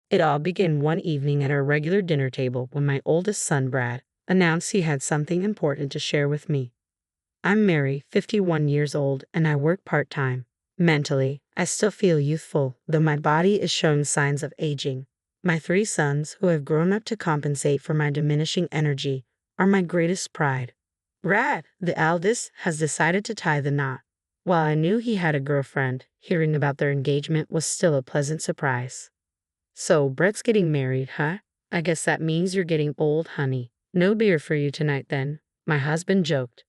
It all began one evening at our regular dinner table when my oldest son, Brad, announced he had something important to share with me. I'm Mary, 51 years old, and I work part-time. Mentally, I still feel youthful, though my body is showing signs of aging. My three sons, who have grown up to compensate for my diminishing energy, are my greatest pride. Brad, the eldest, has decided to tie the knot. While I knew he had a girlfriend, hearing about their engagement was still a pleasant surprise. So, Brett's getting married, huh? I guess that means you're getting old, honey. No beer for you tonight, then, my husband joked.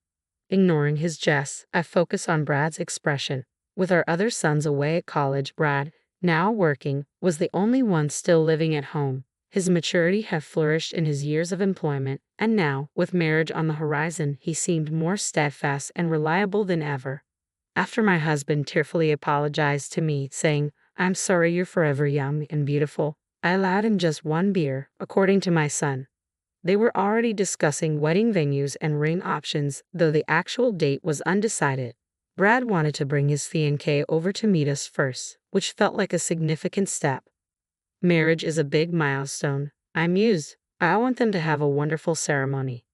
Ignoring his jest, I focused on Brad's expression. With our other sons away at college, Brad, now working, was the only one still living at home. His maturity had flourished in his years of employment, and now, with marriage on the horizon, he seemed more steadfast and reliable than ever. After my husband tearfully apologized to me, saying, "I'm sorry you're forever young and beautiful," I allowed him just one beer, according to my son. They were already discussing wedding venues and ring options, though the actual date was undecided. Brad wanted to bring his fiancée over to meet us first, which felt like a significant step. Marriage is a big milestone, I mused. I want them to have a wonderful ceremony.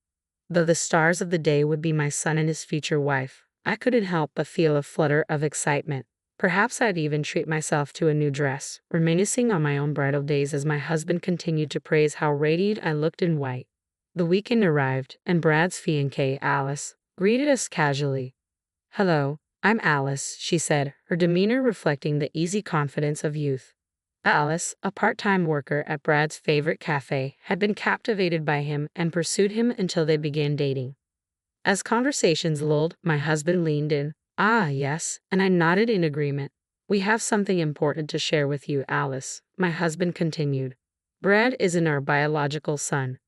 Though the stars of the day would be my son and his future wife, I couldn't help but feel a flutter of excitement. Perhaps I'd even treat myself to a new dress, reminiscing on my own bridal days as my husband continued to praise how radiant I looked in white. The weekend arrived, and Brad's fiancée, Alice, greeted us casually. "Hello, I'm Alice," she said, her demeanor reflecting the easy confidence of youth. Alice, a part-time worker at Brad's favorite cafe, had been captivated by him and pursued him until they began dating. As conversations lulled, my husband leaned in. "Ah, yes," and I nodded in agreement. "We have something important to share with you, Alice," my husband continued. "Brad isn't our biological son."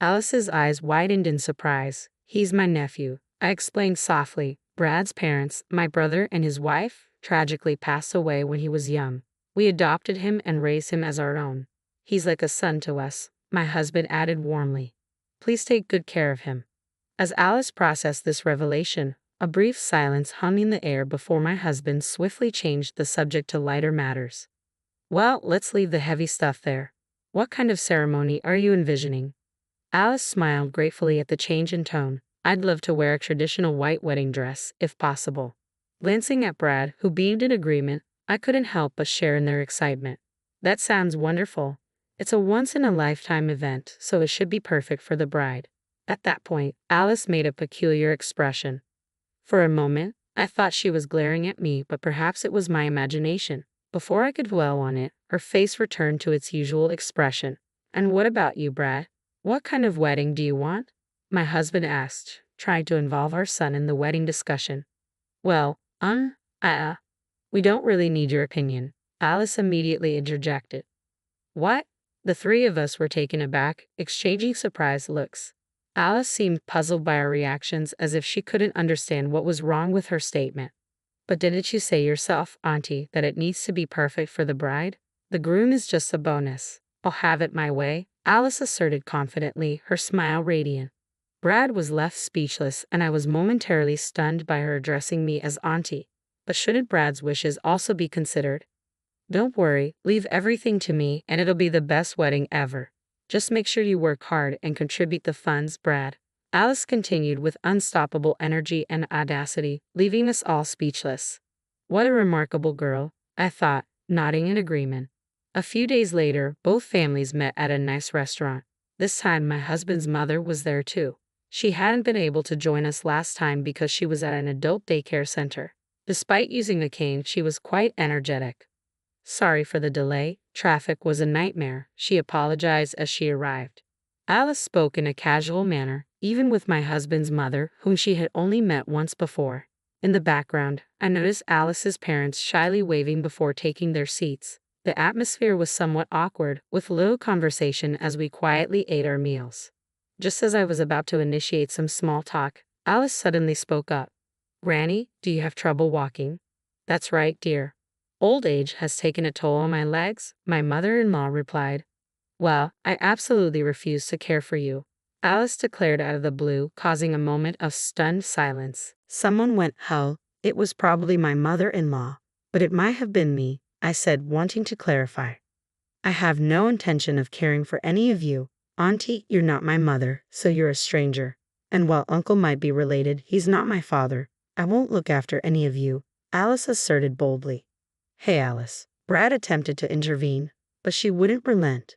Alice's eyes widened in surprise. "He's my nephew," I explained softly. "Brad's parents, my brother and his wife, tragically passed away when he was young. We adopted him and raised him as our own. He's like a son to us," my husband added warmly. "Please take good care of him." As Alice processed this revelation, a brief silence hung in the air before my husband swiftly changed the subject to lighter matters. "Well, let's leave the heavy stuff there. What kind of ceremony are you envisioning?" Alice smiled gratefully at the change in tone. "I'd love to wear a traditional white wedding dress, if possible." Glancing at Brad, who beamed in agreement, I couldn't help but share in their excitement. "That sounds wonderful. It's a once-in-a-lifetime event, so it should be perfect for the bride." At that point, Alice made a peculiar expression. For a moment, I thought she was glaring at me, but perhaps it was my imagination. Before I could dwell on it, her face returned to its usual expression. "And what about you, Brad? What kind of wedding do you want?" my husband asked, trying to involve our son in the wedding discussion. "Well, we don't really need your opinion," Alice immediately interjected. "What?" The three of us were taken aback, exchanging surprised looks. Alice seemed puzzled by our reactions, as if she couldn't understand what was wrong with her statement. "But didn't you say yourself, Auntie, that it needs to be perfect for the bride? The groom is just a bonus." "I'll have it my way," Alice asserted confidently, her smile radiant. Brad was left speechless, and I was momentarily stunned by her addressing me as Auntie. But shouldn't Brad's wishes also be considered? "Don't worry, leave everything to me, and it'll be the best wedding ever. Just make sure you work hard and contribute the funds, Brad," Alice continued with unstoppable energy and audacity, leaving us all speechless. What a remarkable girl, I thought, nodding in agreement. A few days later, both families met at a nice restaurant. This time my husband's mother was there too. She hadn't been able to join us last time because she was at an adult daycare center. Despite using a cane, she was quite energetic. "Sorry for the delay. Traffic was a nightmare," she apologized as she arrived. Alice spoke in a casual manner, even with my husband's mother, whom she had only met once before. In the background, I noticed Alice's parents shyly waving before taking their seats. The atmosphere was somewhat awkward, with little conversation as we quietly ate our meals. Just as I was about to initiate some small talk, Alice suddenly spoke up. "Granny, do you have trouble walking?" "That's right, dear. Old age has taken a toll on my legs," my mother-in-law replied. "Well, I absolutely refuse to care for you," Alice declared out of the blue, causing a moment of stunned silence. Someone went, "Hell." It was probably my mother-in-law, but it might have been me, I said, wanting to clarify. I have no intention of caring for any of you. Auntie, you're not my mother, so you're a stranger. And while Uncle might be related, he's not my father. I won't look after any of you, Alice asserted boldly. Hey, Alice. Brad attempted to intervene, but she wouldn't relent.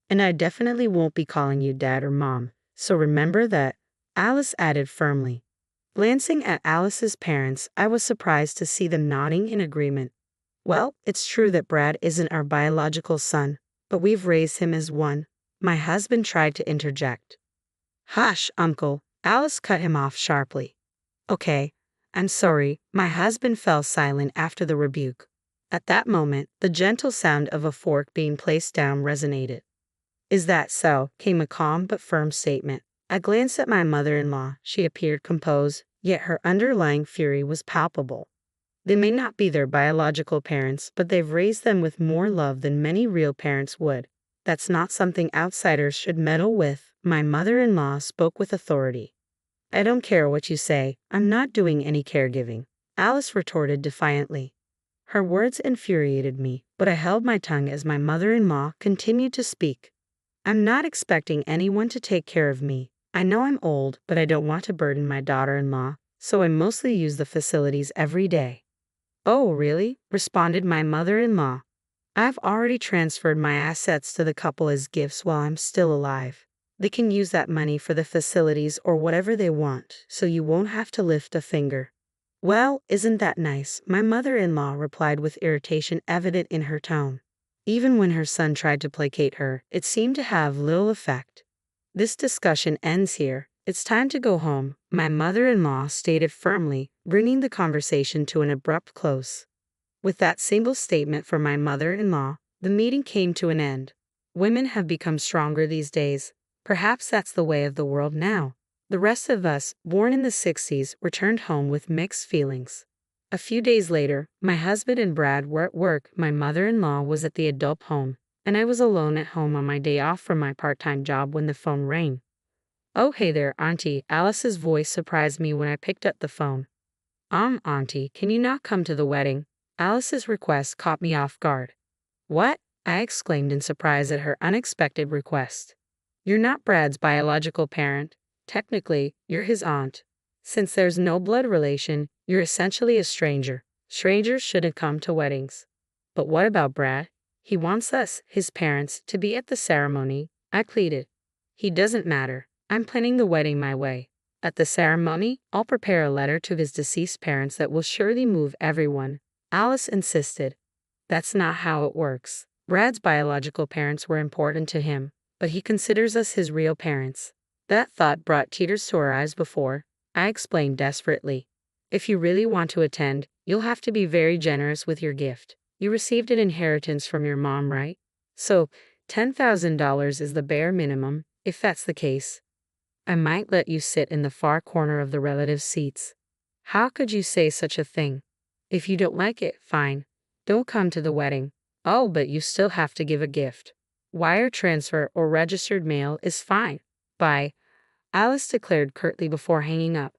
And I definitely won't be calling you Dad or Mom, so remember that, Alice added firmly. Glancing at Alice's parents, I was surprised to see them nodding in agreement. Well, it's true that Brad isn't our biological son, but we've raised him as one. My husband tried to interject. Hush, Uncle, Alice cut him off sharply. Okay, I'm sorry, my husband fell silent after the rebuke. At that moment, the gentle sound of a fork being placed down resonated. Is that so? Came a calm but firm statement. I glanced at my mother-in-law. She appeared composed, yet her underlying fury was palpable. They may not be their biological parents, but they've raised them with more love than many real parents would. That's not something outsiders should meddle with, my mother-in-law spoke with authority. I don't care what you say, I'm not doing any caregiving, Alice retorted defiantly. Her words infuriated me, but I held my tongue as my mother-in-law continued to speak. I'm not expecting anyone to take care of me. I know I'm old, but I don't want to burden my daughter-in-law, so I mostly use the facilities every day. Oh, really? Responded my mother-in-law. I've already transferred my assets to the couple as gifts while I'm still alive. They can use that money for the facilities or whatever they want, so you won't have to lift a finger. Well, isn't that nice? My mother-in-law replied with irritation evident in her tone. Even when her son tried to placate her, it seemed to have little effect. This discussion ends here. It's time to go home, my mother-in-law stated firmly, bringing the conversation to an abrupt close. With that single statement from my mother-in-law, the meeting came to an end. Women have become stronger these days. Perhaps that's the way of the world now. The rest of us, born in the 60s, returned home with mixed feelings. A few days later, my husband and Brad were at work, my mother-in-law was at the adult home, and I was alone at home on my day off from my part-time job when the phone rang. Oh, hey there, Auntie, Alice's voice surprised me when I picked up the phone. Auntie, can you not come to the wedding? Alice's request caught me off guard. What? I exclaimed in surprise at her unexpected request. You're not Brad's biological parent. Technically, you're his aunt. Since there's no blood relation, you're essentially a stranger. Strangers shouldn't come to weddings. But what about Brad? He wants us, his parents, to be at the ceremony, I pleaded. He doesn't matter. I'm planning the wedding my way. At the ceremony, I'll prepare a letter to his deceased parents that will surely move everyone, Alice insisted. That's not how it works. Brad's biological parents were important to him, but he considers us his real parents. That thought brought tears to her eyes before. I explained desperately. If you really want to attend, you'll have to be very generous with your gift. You received an inheritance from your mom, right? So, $10,000 is the bare minimum, if that's the case. I might let you sit in the far corner of the relative seats. How could you say such a thing? If you don't like it, fine. Don't come to the wedding. Oh, but you still have to give a gift. Wire transfer or registered mail is fine. Bye, Alice declared curtly before hanging up.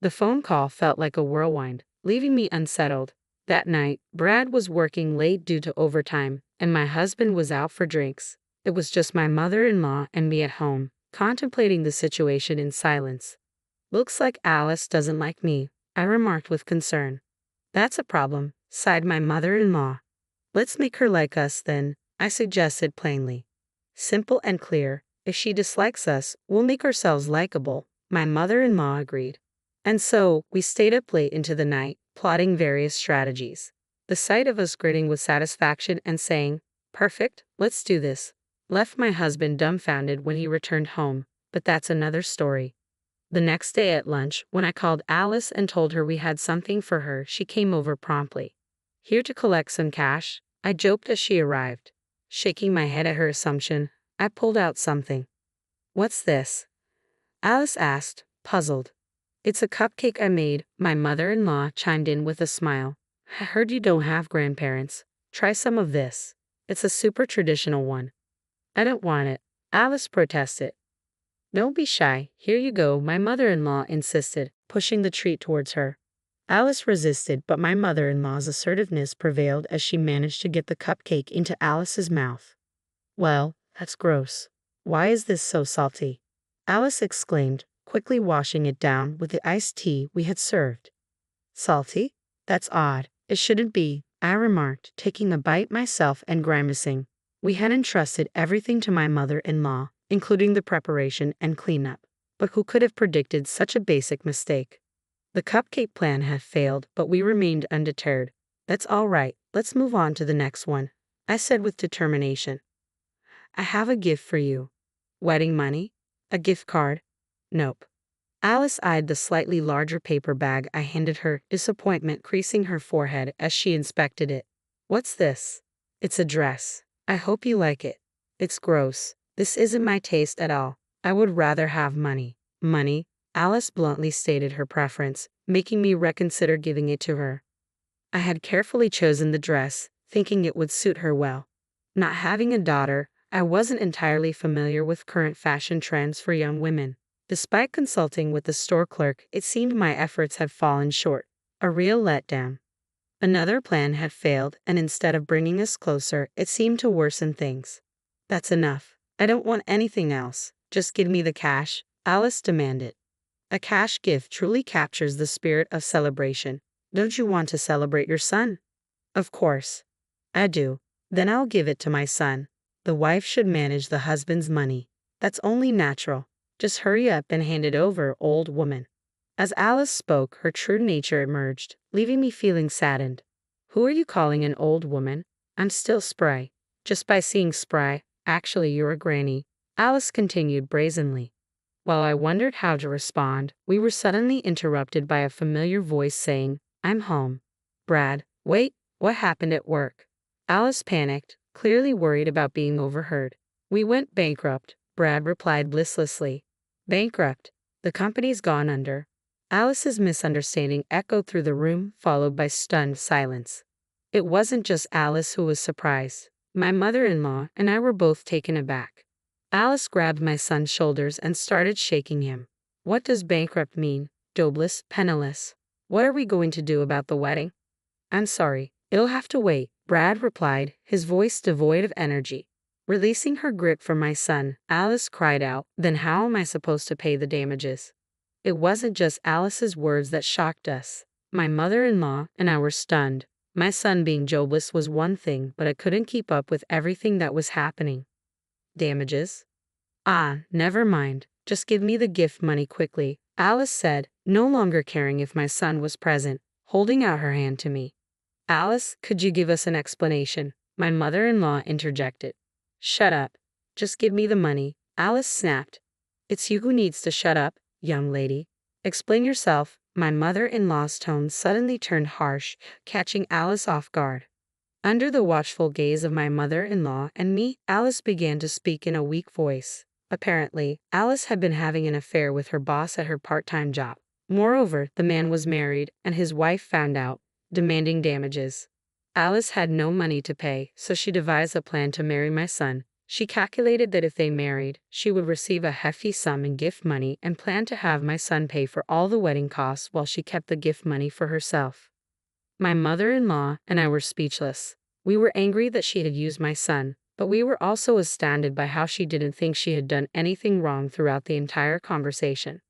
The phone call felt like a whirlwind, leaving me unsettled. That night, Brad was working late due to overtime, and my husband was out for drinks. It was just my mother-in-law and me at home, contemplating the situation in silence. Looks like Alice doesn't like me, I remarked with concern. That's a problem, sighed my mother-in-law. Let's make her like us then, I suggested plainly. Simple and clear. If she dislikes us, we'll make ourselves likable, my mother-in-law agreed. And so, we stayed up late into the night, plotting various strategies. The sight of us grinning with satisfaction and saying, "Perfect, let's do this," left my husband dumbfounded when he returned home, but that's another story. The next day at lunch, when I called Alice and told her we had something for her, she came over promptly. Here to collect some cash, I joked as she arrived. Shaking my head at her assumption, I pulled out something. What's this? Alice asked, puzzled. It's a cupcake I made, my mother-in-law chimed in with a smile. I heard you don't have grandparents. Try some of this. It's a super traditional one. I don't want it, Alice protested. Don't be shy, here you go, my mother-in-law insisted, pushing the treat towards her. Alice resisted, but my mother-in-law's assertiveness prevailed as she managed to get the cupcake into Alice's mouth. Well, that's gross. Why is this so salty? Alice exclaimed, quickly washing it down with the iced tea we had served. Salty? That's odd. It shouldn't be, I remarked, taking a bite myself and grimacing. We had entrusted everything to my mother-in-law, including the preparation and cleanup. But who could have predicted such a basic mistake? The cupcake plan had failed, but we remained undeterred. That's all right, let's move on to the next one, I said with determination. I have a gift for you. Wedding money? A gift card? Nope. Alice eyed the slightly larger paper bag I handed her, disappointment creasing her forehead as she inspected it. What's this? It's a dress. I hope you like it. It's gross. This isn't my taste at all. I would rather have money. Money? Alice bluntly stated her preference, making me reconsider giving it to her. I had carefully chosen the dress, thinking it would suit her well. Not having a daughter, I wasn't entirely familiar with current fashion trends for young women. Despite consulting with the store clerk, it seemed my efforts had fallen short. A real letdown. Another plan had failed, and instead of bringing us closer, it seemed to worsen things. That's enough. I don't want anything else. Just give me the cash, Alice demanded. A cash gift truly captures the spirit of celebration. Don't you want to celebrate your son? Of course. I do. Then I'll give it to my son. The wife should manage the husband's money. That's only natural. Just hurry up and hand it over, old woman. As Alice spoke, her true nature emerged, leaving me feeling saddened. Who are you calling an old woman? I'm still spry. Just by seeing spry, actually you're a granny, Alice continued brazenly. While I wondered how to respond, we were suddenly interrupted by a familiar voice saying, I'm home. Brad, wait, what happened at work? Alice panicked, clearly worried about being overheard. We went bankrupt, Brad replied listlessly. Bankrupt? The company's gone under. Alice's misunderstanding echoed through the room, followed by stunned silence. It wasn't just Alice who was surprised. My mother-in-law and I were both taken aback. Alice grabbed my son's shoulders and started shaking him. What does bankrupt mean? Jobless, penniless. What are we going to do about the wedding? I'm sorry, it'll have to wait, Brad replied, his voice devoid of energy. Releasing her grip from my son, Alice cried out, then how am I supposed to pay the damages? It wasn't just Alice's words that shocked us. My mother-in-law and I were stunned. My son being jobless was one thing, but I couldn't keep up with everything that was happening. Damages? Ah, never mind. Just give me the gift money quickly, Alice said, no longer caring if my son was present, holding out her hand to me. Alice, could you give us an explanation? My mother-in-law interjected. Shut up. Just give me the money, Alice snapped. It's you who needs to shut up, young lady. Explain yourself. My mother-in-law's tone suddenly turned harsh, catching Alice off guard. Under the watchful gaze of my mother-in-law and me, Alice began to speak in a weak voice. Apparently, Alice had been having an affair with her boss at her part-time job. Moreover, the man was married, and his wife found out, demanding damages. Alice had no money to pay, so she devised a plan to marry my son. She calculated that if they married, she would receive a hefty sum in gift money and planned to have my son pay for all the wedding costs while she kept the gift money for herself. My mother-in-law and I were speechless. We were angry that she had used my son, but we were also astounded by how she didn't think she had done anything wrong throughout the entire conversation.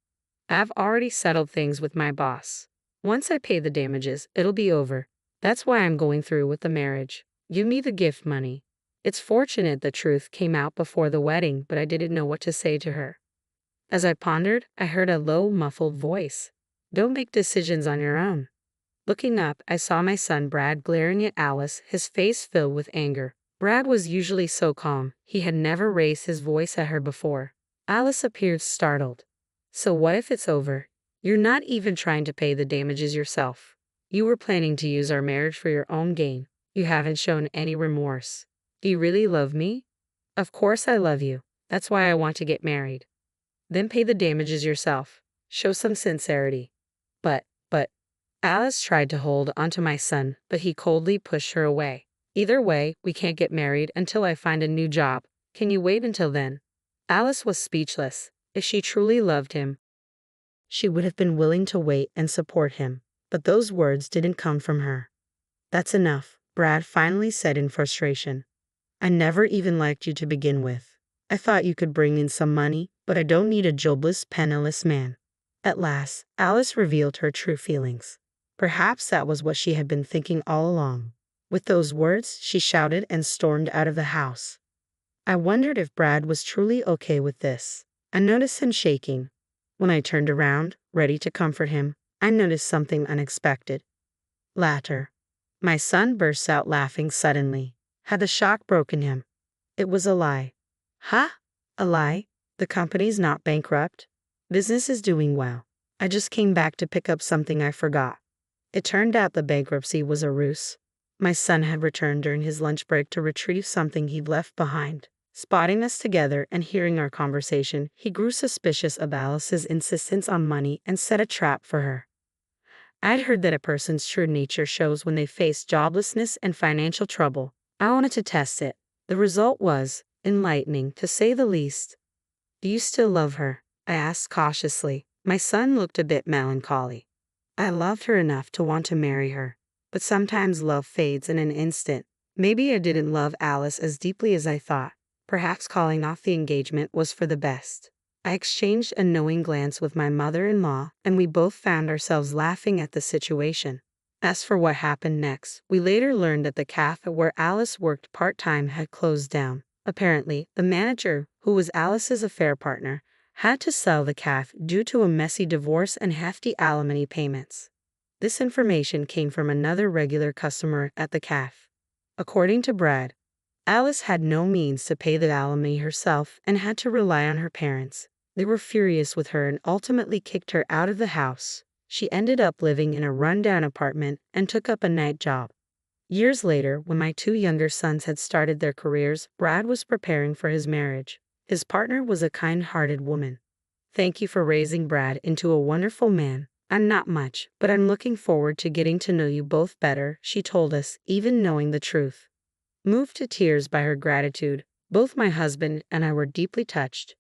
I've already settled things with my boss. Once I pay the damages, it'll be over. That's why I'm going through with the marriage. Give me the gift money. It's fortunate the truth came out before the wedding, but I didn't know what to say to her. As I pondered, I heard a low, muffled voice. Don't make decisions on your own. Looking up, I saw my son Brad glaring at Alice, his face filled with anger. Brad was usually so calm, he had never raised his voice at her before. Alice appeared startled. So what if it's over? You're not even trying to pay the damages yourself. You were planning to use our marriage for your own gain. You haven't shown any remorse. Do you really love me? Of course I love you. That's why I want to get married. Then pay the damages yourself. Show some sincerity. But, Alice tried to hold onto my son, but he coldly pushed her away. Either way, we can't get married until I find a new job. Can you wait until then? Alice was speechless. If she truly loved him, she would have been willing to wait and support him. But those words didn't come from her. That's enough, Brad finally said in frustration. I never even liked you to begin with. I thought you could bring in some money, but I don't need a jobless, penniless man. At last, Alice revealed her true feelings. Perhaps that was what she had been thinking all along. With those words, she shouted and stormed out of the house. I wondered if Brad was truly okay with this. I noticed him shaking. When I turned around, ready to comfort him, I noticed something unexpected. Laughter. My son burst out laughing suddenly. Had the shock broken him? It was a lie. Huh? A lie? The company's not bankrupt. Business is doing well. I just came back to pick up something I forgot. It turned out the bankruptcy was a ruse. My son had returned during his lunch break to retrieve something he'd left behind. Spotting us together and hearing our conversation, he grew suspicious of Alice's insistence on money and set a trap for her. I'd heard that a person's true nature shows when they face joblessness and financial trouble. I wanted to test it. The result was enlightening, to say the least. Do you still love her? I asked cautiously. My son looked a bit melancholy. I loved her enough to want to marry her, but sometimes love fades in an instant. Maybe I didn't love Alice as deeply as I thought. Perhaps calling off the engagement was for the best. I exchanged a knowing glance with my mother-in-law, and we both found ourselves laughing at the situation. As for what happened next, we later learned that the cafe where Alice worked part-time had closed down. Apparently, the manager, who was Alice's affair partner, had to sell the cafe due to a messy divorce and hefty alimony payments. This information came from another regular customer at the cafe. According to Brad, Alice had no means to pay the alimony herself and had to rely on her parents. They were furious with her and ultimately kicked her out of the house. She ended up living in a rundown apartment and took up a night job. Years later, when my two younger sons had started their careers, Brad was preparing for his marriage. His partner was a kind-hearted woman. Thank you for raising Brad into a wonderful man. I'm not much, but I'm looking forward to getting to know you both better, she told us, even knowing the truth. Moved to tears by her gratitude, both my husband and I were deeply touched.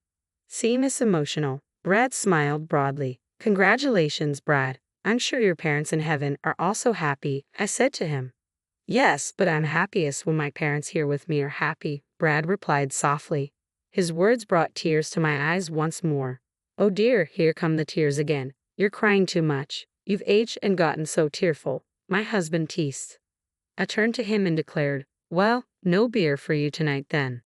Seeing us emotional, Brad smiled broadly. Congratulations, Brad. I'm sure your parents in heaven are also happy, I said to him. Yes, but I'm happiest when my parents here with me are happy, Brad replied softly. His words brought tears to my eyes once more. Oh dear, here come the tears again. You're crying too much. You've aged and gotten so tearful, my husband teased. I turned to him and declared, well, no beer for you tonight then.